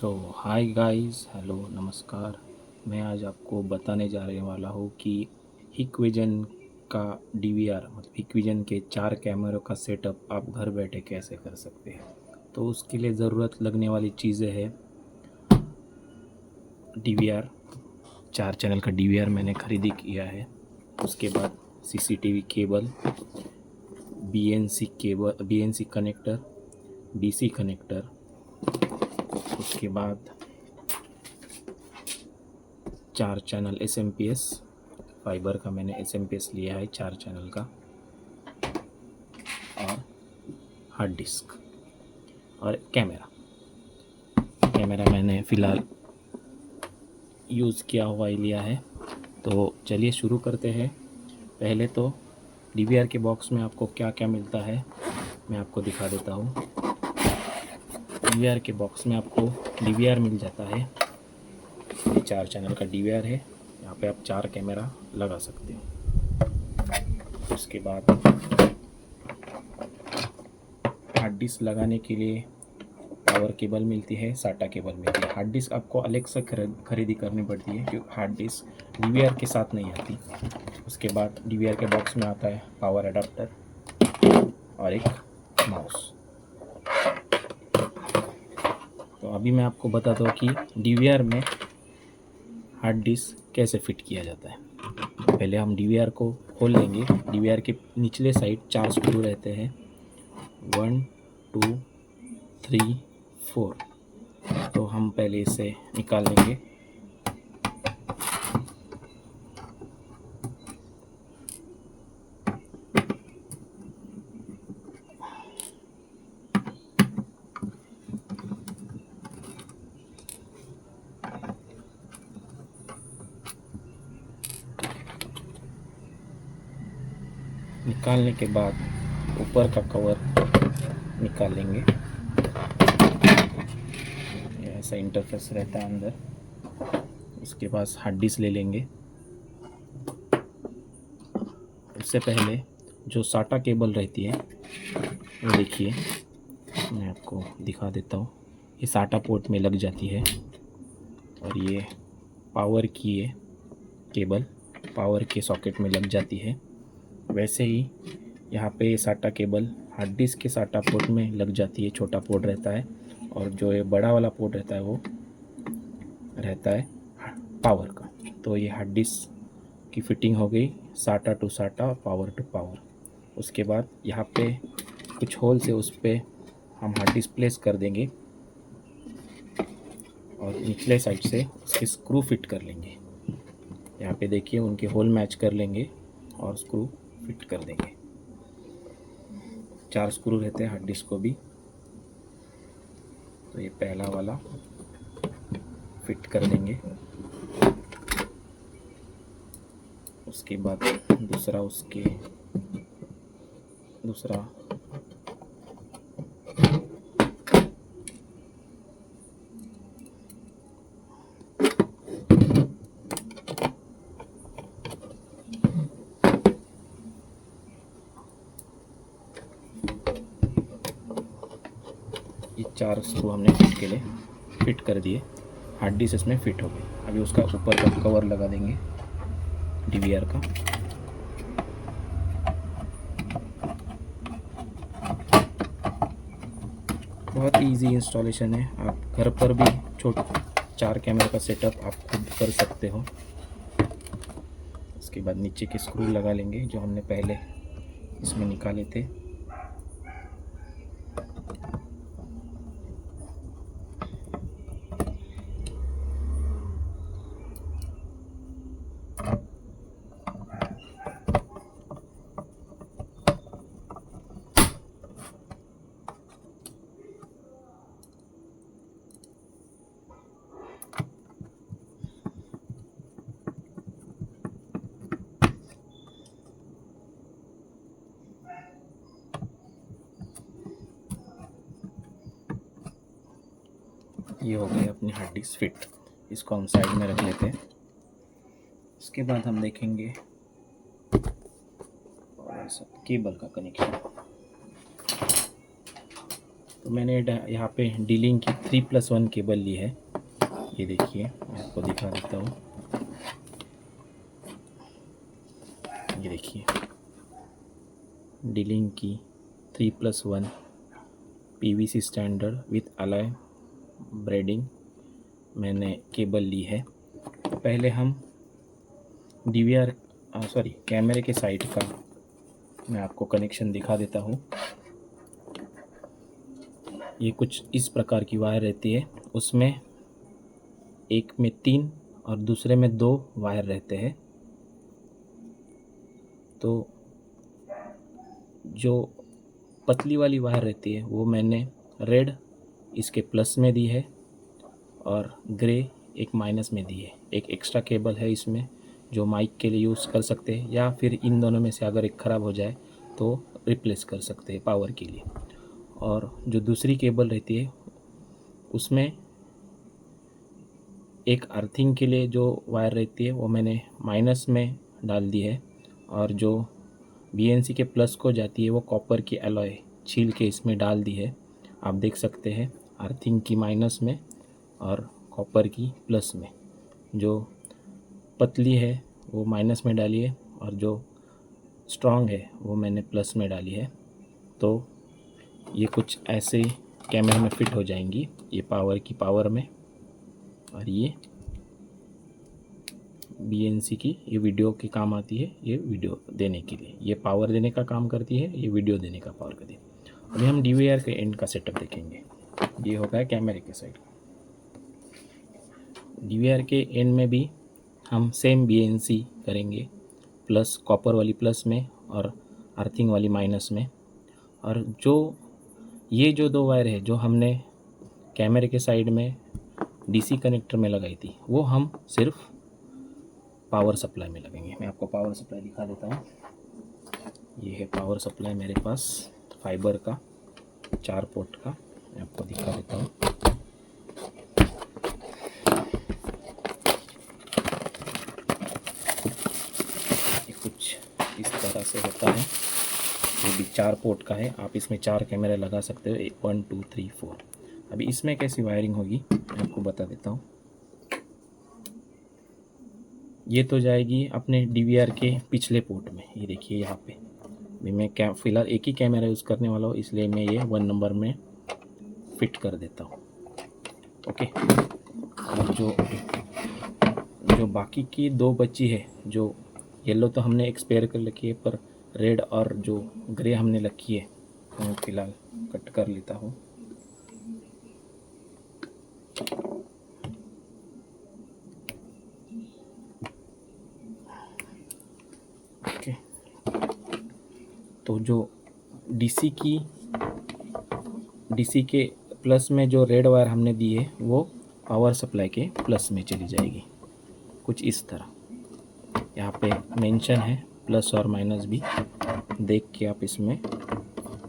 तो hi guys, hello, नमस्कार। मैं आज आपको बताने जा रहे वाला हूँ कि हिकविजन का डीवीआर मतलब हिकविजन के 4 कैमरों का सेटअप आप घर बैठे कैसे कर सकते हैं। तो उसके लिए ज़रूरत लगने वाली चीज़ें हैं डीवीआर। 4 चैनल का डीवीआर मैंने ख़रीदी किया है। उसके बाद CCTV cable, BNC connector, DC connector. उसके बाद 4 चैनल एसएमपीएस फाइबर का मैंने एसएमपीएस लिया है 4 चैनल का, और हार्ड डिस्क और कैमरा मैंने फ़िलहाल यूज़ किया हुआ ही लिया है। तो चलिए शुरू करते हैं। पहले तो डीवीआर के बॉक्स में आपको क्या क्या मिलता है मैं आपको दिखा देता हूँ। डीवीआर के बॉक्स में आपको डीवीआर मिल जाता है। ये 4 चैनल का डीवीआर है। यहाँ पे आप 4 कैमरा लगा सकते हो। उसके बाद हार्ड डिस्क लगाने के लिए पावर केबल मिलती है, साटा केबल मिलती है। हार्ड डिस्क आपको अलग से खरीदी करनी पड़ती है क्योंकि हार्ड डिस्क डीवीआर के साथ नहीं आती। उसके बाद डीवीआर के बॉक्स में आता है पावर अडाप्टर और एक माउस। तो अभी मैं आपको बताता हूँ कि डीवीआर में हार्ड डिस्क कैसे फिट किया जाता है। पहले हम डीवीआर को खोल लेंगे। डीवीआर के निचले साइड 4 स्क्रू रहते हैं, 1 2 3 4। तो हम पहले इसे निकाल लेंगे। निकालने के बाद ऊपर का कवर निकाल लेंगे। ऐसा इंटरफेस रहता है अंदर। उसके बाद हार्ड डिस्क ले लेंगे। उससे पहले जो साटा केबल रहती है वो देखिए, मैं आपको दिखा देता हूँ। ये साटा पोर्ट में लग जाती है और ये पावर की है केबल, पावर के सॉकेट में लग जाती है। वैसे ही यहाँ पे ये साटा केबल हार्ड डिस्क के साटा पोर्ट में लग जाती है। छोटा पोर्ट रहता है और जो ये बड़ा वाला पोर्ट रहता है वो रहता है पावर का। तो ये हार्ड डिस्क की फिटिंग हो गई, साटा टू साटा, पावर टू पावर। उसके बाद यहाँ पे कुछ होल से उस पर हम हार्ड डिस्क प्लेस कर देंगे और निचले साइड से उसके स्क्रू फिट कर लेंगे। यहाँ पे देखिए उनके होल मैच कर लेंगे और स्क्रू फिट कर देंगे। 4 स्क्रू रहते हैं हार्ड डिस्क को भी। तो ये पहला वाला फिट कर देंगे। उसके बाद दूसरा ये 4 स्क्रू हमने फिट कर दिए। हार्ड डिस्क इसमें फिट हो गई। अभी उसका ऊपर का कवर लगा देंगे डीवीआर का। बहुत ही इजी इंस्टॉलेशन है। आप घर पर भी 4 कैमरे का सेटअप आप खुद कर सकते हो। उसके बाद नीचे के स्क्रू लगा लेंगे जो हमने पहले इसमें निकाले थे। ये हो गए अपनी हार्ड डिस्क फिट। इसको हम साइड में रख लेते हैं। इसके बाद हम देखेंगे केबल का कनेक्शन। तो मैंने यहाँ पे D-Link की 3+1 केबल ली है। ये देखिए, मैं आपको दिखा देता हूँ। ये देखिए, D-Link की 3+1 PVC standard with alloy braiding मैंने केबल ली है। तो पहले हम कैमरे के साइड का मैं आपको कनेक्शन दिखा देता हूँ। ये कुछ इस प्रकार की वायर रहती है, उसमें एक में 3 और दूसरे में 2 वायर रहते हैं। तो जो पतली वाली वायर रहती है वो मैंने रेड इसके प्लस में दी है और ग्रे एक माइनस में दी है। एक एक्स्ट्रा केबल है इसमें जो माइक के लिए यूज़ कर सकते हैं, या फिर इन दोनों में से अगर एक ख़राब हो जाए तो रिप्लेस कर सकते हैं पावर के लिए। और जो दूसरी केबल रहती है उसमें एक अर्थिंग के लिए जो वायर रहती है वो मैंने माइनस में डाल दी है, और जो BNC के प्लस को जाती है वो कॉपर की एलॉय छील के इसमें डाल दी है। आप देख सकते हैं अर्थिंग की माइनस में और कॉपर की प्लस में। जो पतली है वो माइनस में डाली है और जो स्ट्रॉन्ग है वो मैंने प्लस में डाली है। तो ये कुछ ऐसे कैमरे में फिट हो जाएंगी, ये पावर की पावर में, और ये BNC की ये वीडियो के काम आती है। ये वीडियो देने के लिए, ये पावर देने का काम करती है, ये वीडियो देने का पावर करती है। अभी हम DVR के एंड का सेटअप देखेंगे। ये होगा है कैमरे के साइड। DVR के एंड में भी हम सेम BNC करेंगे, प्लस कॉपर वाली प्लस में और अर्थिंग वाली माइनस में। और जो ये जो 2 वायर है जो हमने कैमरे के साइड में DC कनेक्टर में लगाई थी वो हम सिर्फ पावर सप्लाई में लगेंगे। मैं आपको पावर सप्लाई दिखा देता हूँ। ये है पावर सप्लाई मेरे पास फाइबर का 4 पोर्ट का, मैं आपको दिखा देता हूँ। ये कुछ इस तरह से होता है। ये भी 4 पोर्ट का है, आप इसमें 4 कैमरे लगा सकते हो, 1 2 3 4। अभी इसमें कैसी वायरिंग होगी मैं आपको बता देता हूँ। ये तो जाएगी अपने DVR के पिछले पोर्ट में। ये देखिए यहाँ पे भी मैं फ़िलहाल एक ही कैमरा यूज़ करने वाला हूँ, इसलिए मैं ये 1 नंबर में फिट कर देता हूँ। ओके, और जो बाकी की 2 बची है, जो येलो तो हमने एक्सपेयर कर रखी है, पर रेड और जो ग्रे हमने रखी है तो मैं फ़िलहाल कट कर लेता हूँ। ओके, तो जो DC के प्लस में जो रेड वायर हमने दी है वो पावर सप्लाई के प्लस में चली जाएगी, कुछ इस तरह। यहाँ पे मेंशन है, प्लस और माइनस भी देख के आप इसमें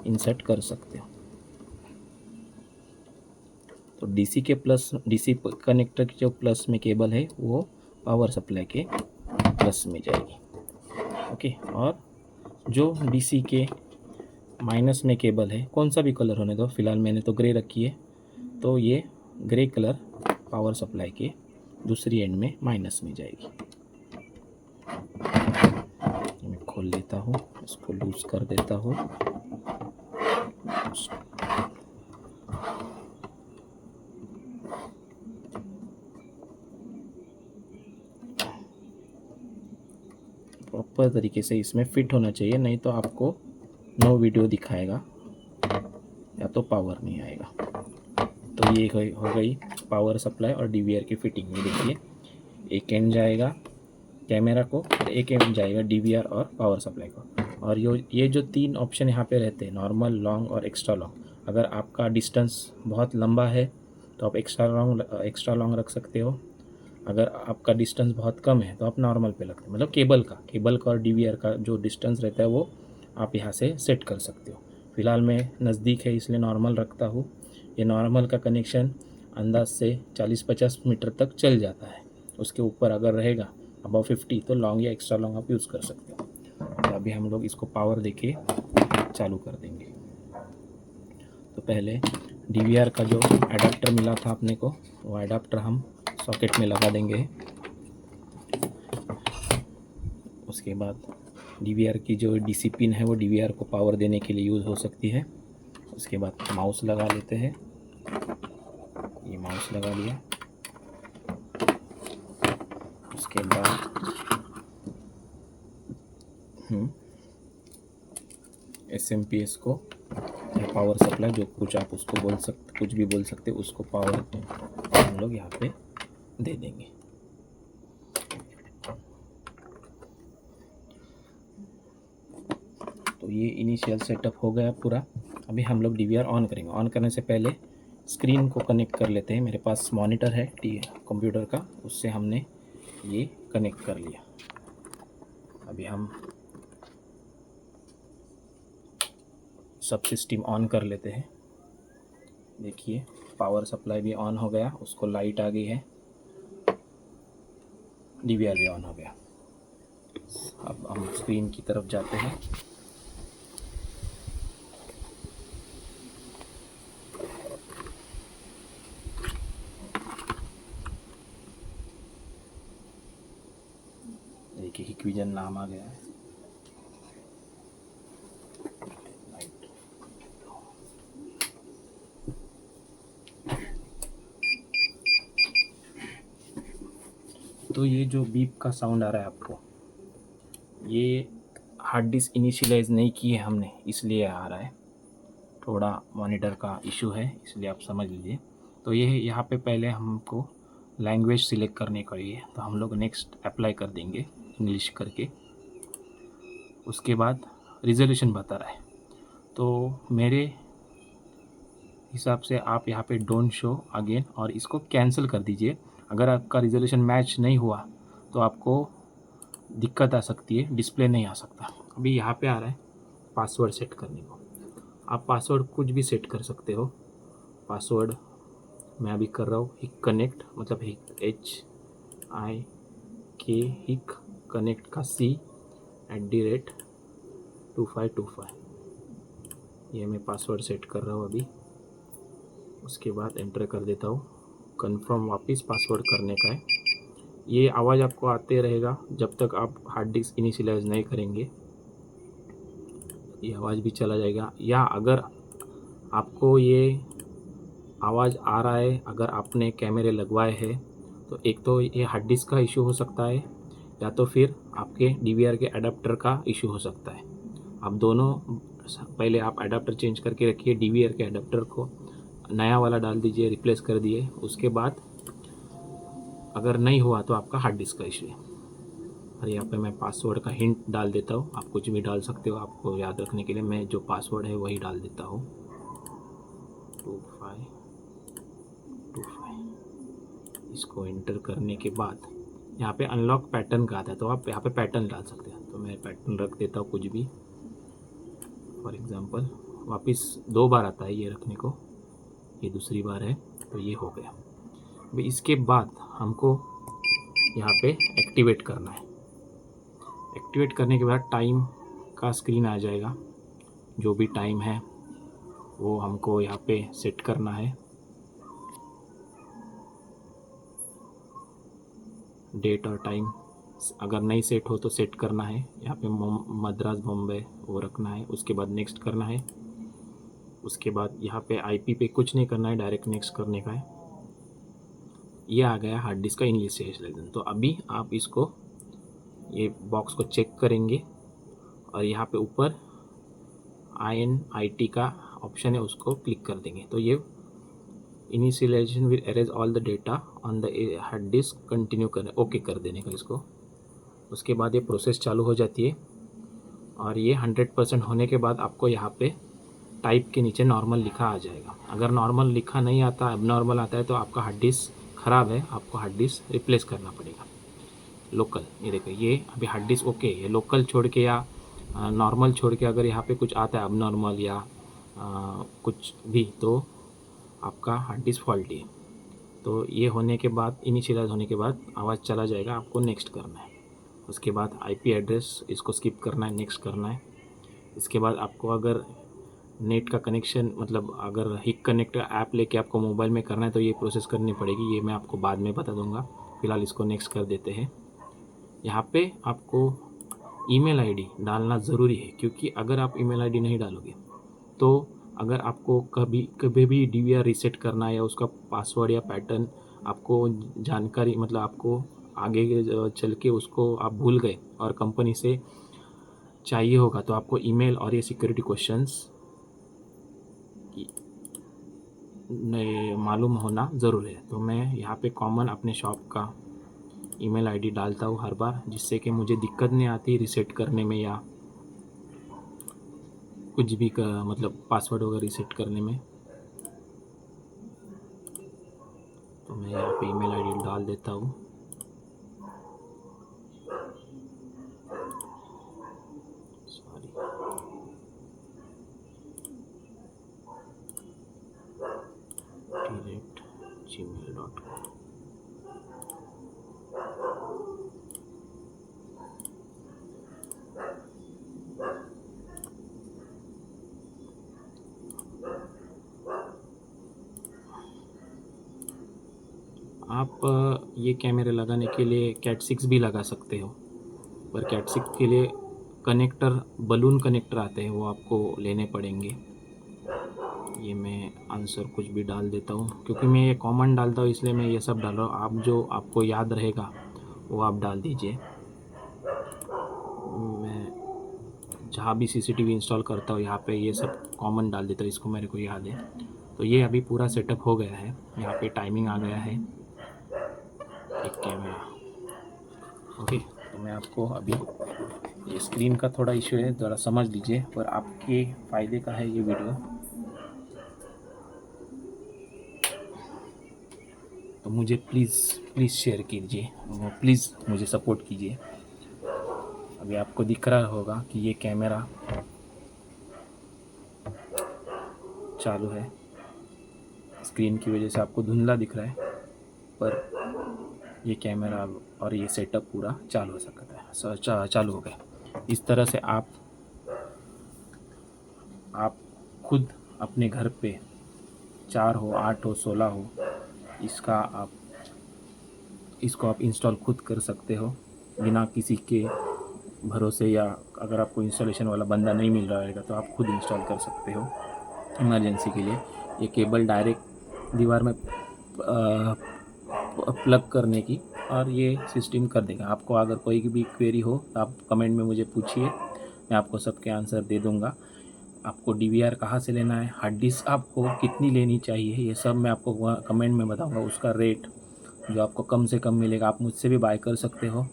इंसर्ट कर सकते हो। तो DC कनेक्टर की जो प्लस में केबल है वो पावर सप्लाई के प्लस में जाएगी। ओके, और जो DC के माइनस में केबल है, कौन सा भी कलर होने दो, फिलहाल मैंने तो ग्रे रखी है, तो ये ग्रे कलर पावर सप्लाई के दूसरी एंड में माइनस में जाएगी। मैं खोल लेता हूँ, इसको लूज कर देता हूँ। प्रॉपर तरीके से इसमें फिट होना चाहिए, नहीं तो आपको नो वीडियो दिखाएगा या तो पावर नहीं आएगा। तो ये हो गई पावर सप्लाई और DVR की फिटिंग में। देखिए, एक एंड जाएगा कैमरा को और एक एंड जाएगा DVR और पावर सप्लाई को। और ये जो 3 ऑप्शन यहाँ पे रहते हैं, नॉर्मल, लॉन्ग और एक्स्ट्रा लॉन्ग। अगर आपका डिस्टेंस बहुत लंबा है तो आप एक्स्ट्रा लॉन्ग रख सकते हो। अगर आपका डिस्टेंस बहुत कम है तो आप नॉर्मल पे लगते हो, मतलब केबल का और DVR का जो डिस्टेंस रहता है वो आप यहाँ से सेट कर सकते हो। फ़िलहाल मैं नज़दीक है इसलिए नॉर्मल रखता हूँ। ये नॉर्मल का कनेक्शन अंदाज से 40-50 मीटर तक चल जाता है। उसके ऊपर अगर रहेगा अबव 50 तो लॉन्ग या एक्स्ट्रा लॉन्ग आप यूज़ कर सकते हो। तो अभी हम लोग इसको पावर देके चालू कर देंगे। तो पहले डीवीआर का जो एडाप्टर मिला था अपने को, वो एडाप्टर हम सॉकेट में लगा देंगे। उसके बाद डीवीआर की जो डीसी पिन है वो डीवीआर को पावर देने के लिए यूज़ हो सकती है। उसके बाद माउस लगा लेते हैं, ये माउस लगा लिया। उसके बाद एसएमपीएस को या पावर सप्लाई, जो कुछ आप उसको बोल सकते, कुछ भी बोल सकते, उसको पावर हम लोग यहाँ पे दे देंगे। तो ये इनिशियल सेटअप हो गया पूरा। अभी हम लोग डीवीआर ऑन करेंगे। ऑन करने से पहले स्क्रीन को कनेक्ट कर लेते हैं। मेरे पास मॉनिटर है कंप्यूटर का, उससे हमने ये कनेक्ट कर लिया। अभी हम सब सिस्टम ऑन कर लेते हैं। देखिए पावर सप्लाई भी ऑन हो गया, उसको लाइट आ गई है, डीवीआर भी ऑन हो गया। अब हम स्क्रीन की तरफ जाते हैं। देखिए हिक्विजन नाम आ गया है। तो ये जो बीप का साउंड आ रहा है आपको, ये हार्ड डिस्क इनिशियलाइज नहीं की है हमने, इसलिए आ रहा है। थोड़ा मॉनिटर का इशू है, इसलिए आप समझ लीजिए। तो ये यहाँ पे पहले हमको लैंग्वेज सिलेक्ट करने का ही है, तो हम लोग नेक्स्ट अप्लाई कर देंगे इंग्लिश करके। उसके बाद रिजोल्यूशन बता रहा है, तो मेरे हिसाब से आप यहाँ पे डोंट शो अगेन और इसको कैंसिल कर दीजिए। अगर आपका रिजोल्यूशन मैच नहीं हुआ तो आपको दिक्कत आ सकती है, डिस्प्ले नहीं आ सकता। अभी यहाँ पे आ रहा है पासवर्ड सेट करने को। आप पासवर्ड कुछ भी सेट कर सकते हो। पासवर्ड मैं अभी कर रहा हूँ हिक कनेक्ट, मतलब HIK हिक कनेक्ट का C@2525, ये मैं पासवर्ड सेट कर रहा हूँ अभी। उसके बाद एंटर कर देता हूँ। कंफर्म वापस पासवर्ड करने का है। ये आवाज़ आपको आते रहेगा जब तक आप हार्ड डिस्क इनिशियलाइज नहीं करेंगे, ये आवाज़ भी चला जाएगा। या अगर आपको ये आवाज़ आ रहा है, अगर आपने कैमरे लगवाए हैं, तो एक तो ये हार्ड डिस्क का इशू हो सकता है, या तो फिर आपके डीवीआर के अडाप्टर का इशू हो सकता है। आप दोनों पहले आप अडाप्टर चेंज करके रखिए, डीवीआर के अडाप्टर को नया वाला डाल दीजिए, रिप्लेस कर दिए। उसके बाद अगर नहीं हुआ तो आपका हार्ड डिस्क का इशू है। और यहाँ पे मैं पासवर्ड का हिंट डाल देता हूँ, आप कुछ भी डाल सकते हो आपको याद रखने के लिए। मैं जो पासवर्ड है वही डाल देता हूँ, 2525। इसको एंटर करने के बाद यहाँ पे अनलॉक पैटर्न का आता है, तो आप यहाँ पे पैटर्न डाल सकते हैं। तो मैं पैटर्न रख देता हूँ कुछ भी, फॉर एग्ज़ाम्पल। वापस 2 बार आता है ये रखने को, ये दूसरी बार है, तो ये हो गया। अभी इसके बाद हमको यहाँ पे एक्टिवेट करना है। एक्टिवेट करने के बाद टाइम का स्क्रीन आ जाएगा, जो भी टाइम है वो हमको यहाँ पे सेट करना है। डेट और टाइम अगर नहीं सेट हो तो सेट करना है। यहाँ पे मद्रास बॉम्बे वो रखना है। उसके बाद नेक्स्ट करना है। उसके बाद यहाँ पे IP पे कुछ नहीं करना है, डायरेक्ट नेक्स्ट करने का है। ये आ गया हार्ड डिस्क का इनिशियलाइजेशन। तो अभी आप इसको ये बॉक्स को चेक करेंगे और यहाँ पे ऊपर INIT का ऑप्शन है, उसको क्लिक कर देंगे। तो ये initialization will erase all the data on the hard disk, continue करने, ओके कर देने का इसको। उसके बाद ये प्रोसेस चालू हो जाती है और ये 100% होने के बाद आपको यहाँ पे टाइप के नीचे नॉर्मल लिखा आ जाएगा। अगर नॉर्मल लिखा नहीं आता, एबनॉर्मल आता है, तो आपका हार्ड डिस्क ख़राब है, आपको हार्ड डिस्क रिप्लेस करना पड़ेगा। लोकल, ये देखिए ये अभी हार्ड डिस्क ओके। ये लोकल छोड़ के या नॉर्मल छोड़ के अगर यहाँ पे कुछ आता है एबनॉर्मल या कुछ भी, तो आपका हार्ड डिस्क फॉल्टी है। तो ये होने के बाद, इनिशियलाइज होने के बाद आवाज़ चला जाएगा, आपको नेक्स्ट करना है। उसके बाद IP एड्रेस इसको स्किप करना है, नेक्स्ट करना है। इसके बाद आपको अगर नेट का कनेक्शन, मतलब अगर हिक कनेक्ट ऐप लेके आपको मोबाइल में करना है तो ये प्रोसेस करनी पड़ेगी, ये मैं आपको बाद में बता दूंगा। फ़िलहाल इसको नेक्स्ट कर देते हैं। यहाँ पे आपको ईमेल आईडी डालना ज़रूरी है, क्योंकि अगर आप ईमेल आईडी नहीं डालोगे तो अगर आपको कभी भी डीवीआर रीसेट करना है या उसका पासवर्ड या पैटर्न आपको जानकारी, मतलब आपको आगे चल के उसको आप भूल गए और कंपनी से चाहिए होगा, तो आपको ईमेल और ये सिक्योरिटी क्वेश्चंस मालूम होना ज़रूर है। तो मैं यहाँ पे कॉमन अपने शॉप का ईमेल आईडी डालता हूँ हर बार, जिससे कि मुझे दिक्कत नहीं आती रीसेट करने में या कुछ भी मतलब पासवर्ड वगैरह रीसेट करने में। तो मैं यहाँ पे ईमेल आईडी डाल देता हूँ। Sorry, gmail.com। आप ये कैमरे लगाने के लिए कैट 6 भी लगा सकते हो, पर कैट 6 के लिए कनेक्टर, बलून कनेक्टर आते हैं, वो आपको लेने पड़ेंगे। ये मैं आंसर कुछ भी डाल देता हूँ, क्योंकि मैं ये कॉमन डालता हूँ इसलिए मैं ये सब डाल रहा हूँ। आप जो आपको याद रहेगा वो आप डाल दीजिए। मैं जहाँ भी सीसीटीवी इंस्टॉल करता हूँ यहाँ पे ये सब कॉमन डाल देता हूँ, इसको मेरे को याद है। तो ये अभी पूरा सेटअप हो गया है। यहाँ पे टाइमिंग आ गया है, एक कैमरा। ओके, तो मैं आपको अभी, ये स्क्रीन का थोड़ा इशू है, ज़रा समझ लीजिए, पर आपके फ़ायदे का है ये वीडियो। तो मुझे प्लीज़ शेयर कीजिए, प्लीज़ मुझे सपोर्ट कीजिए। अभी आपको दिख रहा होगा कि ये कैमरा चालू है, स्क्रीन की वजह से आपको धुंधला दिख रहा है, पर ये कैमरा और ये सेटअप पूरा चालू हो सकता है, चालू हो गया। इस तरह से आप खुद अपने घर पे 4 हो, 8 हो, 16 हो, इसको आप इंस्टॉल खुद कर सकते हो बिना किसी के भरोसे, या अगर आपको इंस्टॉलेशन वाला बंदा नहीं मिल रहा रहेगा तो आप खुद इंस्टॉल कर सकते हो इमरजेंसी के लिए। ये केबल डायरेक्ट दीवार में प्लग करने की, और ये सिस्टम कर देगा। आपको अगर कोई भी क्वेरी हो तो आप कमेंट में मुझे पूछिए, मैं आपको सबके आंसर दे दूँगा। आपको डीवीआर कहाँ से लेना है, हार्ड डिस्क आपको कितनी लेनी चाहिए, ये सब मैं आपको कमेंट में बताऊँगा। उसका रेट जो आपको कम से कम मिलेगा, आप मुझसे भी बाय कर सकते हो।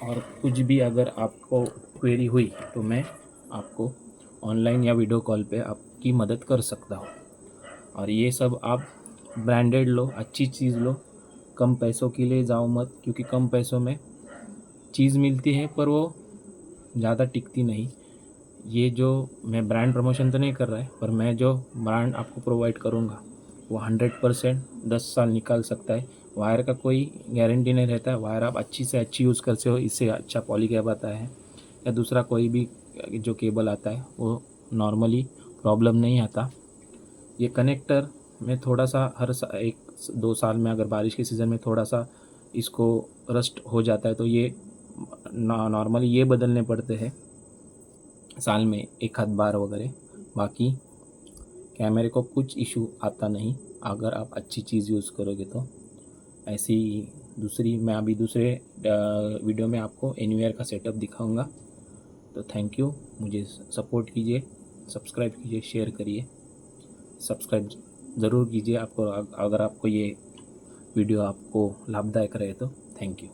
और कुछ भी अगर आपको क्वेरी हुई तो मैं आपको ऑनलाइन या वीडियो कॉल पे आपकी मदद कर सकता हूँ। और ये सब आप ब्रांडेड लो, अच्छी चीज़ लो, कम पैसों के लिए जाओ मत, क्योंकि कम पैसों में चीज़ मिलती है पर वो ज़्यादा टिकती नहीं। ये जो मैं ब्रांड प्रमोशन तो नहीं कर रहा है, पर मैं जो ब्रांड आपको प्रोवाइड करूँगा वो 100% 10 साल निकाल सकता है। वायर का कोई गारंटी नहीं रहता है, वायर आप अच्छी से अच्छी यूज़ करते हो, इससे अच्छा पॉलीकैब आता है या दूसरा कोई भी जो केबल आता है वो नॉर्मली प्रॉब्लम नहीं आता। ये कनेक्टर में थोड़ा सा हर 1-2 साल में, अगर बारिश के सीज़न में थोड़ा सा इसको रस्ट हो जाता है तो ये नॉर्मली ये बदलने पड़ते हैं साल में 1 आध बार वगैरह। बाकी कैमरे को कुछ इशू आता नहीं अगर आप अच्छी चीज़ यूज़ करोगे तो। ऐसी दूसरी, मैं अभी दूसरे वीडियो में आपको एनीवेयर का सेटअप दिखाऊंगा। तो थैंक यू, मुझे सपोर्ट कीजिए, सब्सक्राइब कीजिए, शेयर करिए, सब्सक्राइब ज़रूर कीजिए आपको, अगर आपको ये वीडियो आपको लाभदायक रहे तो। Thank you.